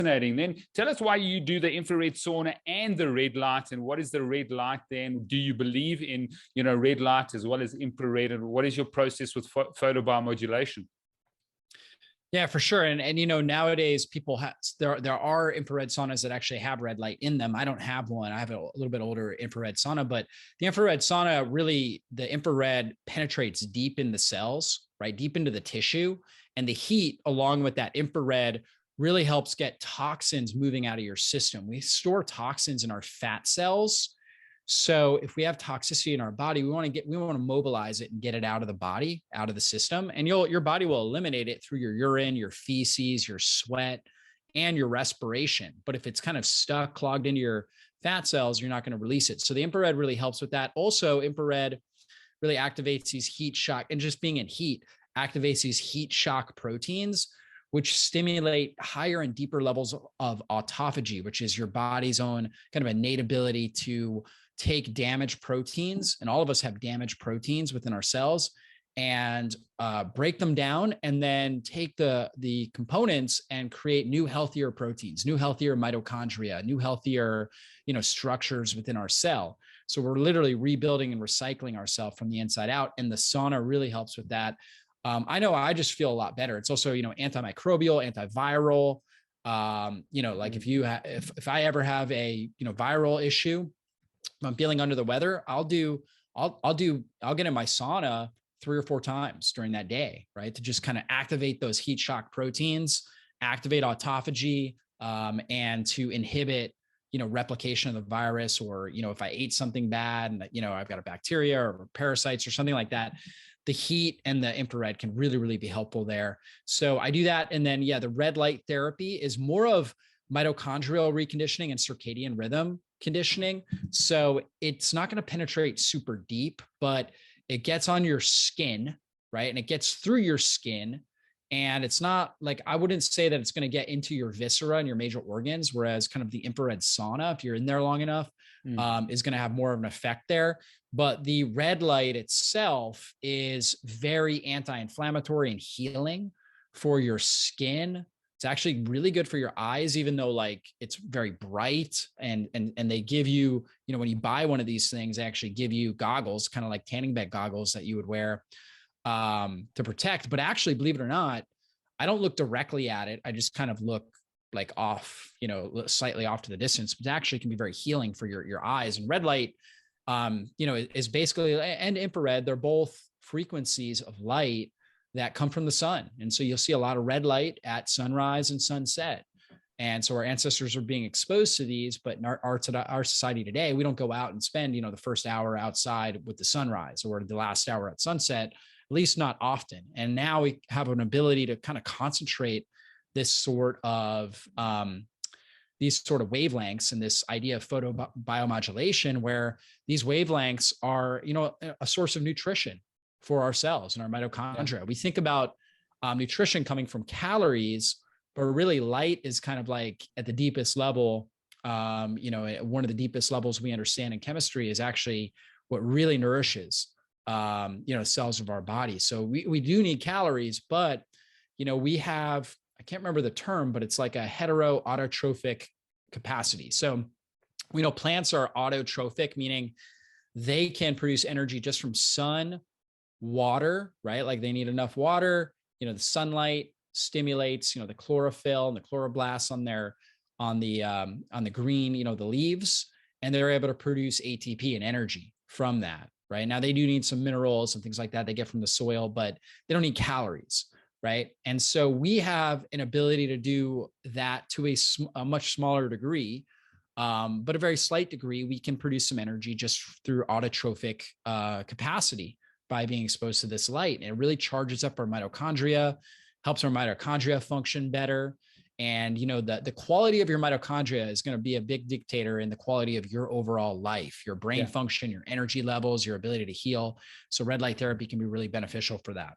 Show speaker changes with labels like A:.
A: fascinating. Then tell us why you do the infrared sauna and the red light, and what is the red light then? Do you believe in, red light as well as infrared, and what is your process with photobiomodulation?
B: Yeah, for sure. And nowadays people have, there are infrared saunas that actually have red light in them. I don't have one. I have a little bit older infrared sauna, but the infrared sauna, really, the infrared penetrates deep in the cells, right? Deep into the tissue. And the heat along with that infrared really helps get toxins moving out of your system. We store toxins in our fat cells. So if we have toxicity in our body, we want to mobilize it and get it out of the body, out of the system. And your body will eliminate it through your urine, your feces, your sweat, and your respiration. But if it's kind of stuck, clogged into your fat cells, you're not going to release it. So the infrared really helps with that. Also, infrared really activates these heat shock, and just being in heat activates these heat shock proteins, which stimulate higher and deeper levels of autophagy, which is your body's own kind of innate ability to take damaged proteins, and all of us have damaged proteins within our cells, and break them down, and then take the components and create new, healthier proteins, new, healthier mitochondria, new, healthier, structures within our cell. So we're literally rebuilding and recycling ourselves from the inside out. And the sauna really helps with that. I know I just feel a lot better. It's also, antimicrobial, antiviral. Like if I ever have a, viral issue, if I'm feeling under the weather, I'll get in my sauna 3 or 4 times during that day, right? To just kind of activate those heat shock proteins, activate autophagy, and to inhibit, replication of the virus, or, if I ate something bad and, I've got a bacteria or parasites or something like that, the heat and the infrared can really, really be helpful there. So I do that. And then, the red light therapy is more of mitochondrial reconditioning and circadian rhythm conditioning. So it's not going to penetrate super deep, but it gets on your skin, right? And it gets through your skin. And it's not like, I wouldn't say that it's going to get into your viscera and your major organs, whereas kind of the infrared sauna, if you're in there long enough, is going to have more of an effect there. But the red light itself is very anti-inflammatory and healing for your skin. It's actually really good for your eyes, even though like it's very bright, and they give you, when you buy one of these things, they actually give you goggles, kind of like tanning bed goggles that you would wear to protect. But actually, believe it or not, I don't look directly at it. I just kind of look like off, slightly off to the distance, but it actually can be very healing for your eyes. And red light, is basically, and infrared, they're both frequencies of light that come from the sun. And so you'll see a lot of red light at sunrise and sunset. And so our ancestors are being exposed to these, but in our society today, we don't go out and spend, the first hour outside with the sunrise or the last hour at sunset, at least not often. And now we have an ability to kind of concentrate this sort of, these sort of wavelengths, and this idea of photobiomodulation, where these wavelengths are, a source of nutrition for our cells and our mitochondria. Yeah. We think about nutrition coming from calories, but really light is kind of like at the deepest level, one of the deepest levels we understand in chemistry is actually what really nourishes, cells of our body. So we do need calories, but, we have, I can't remember the term, but it's like a heteroautotrophic capacity. So we know plants are autotrophic, meaning they can produce energy just from sun, water, right? Like they need enough water, the sunlight stimulates, the chlorophyll and the chloroplasts on the green, the leaves, and they're able to produce ATP and energy from that, right? Now they do need some minerals and things like that they get from the soil, but they don't need calories, right? And so we have an ability to do that to a much smaller degree, but a very slight degree. We can produce some energy just through autotrophic capacity by being exposed to this light. And it really charges up our mitochondria, helps our mitochondria function better. And, the quality of your mitochondria is going to be a big dictator in the quality of your overall life, your brain function, your energy levels, your ability to heal. So red light therapy can be really beneficial for that.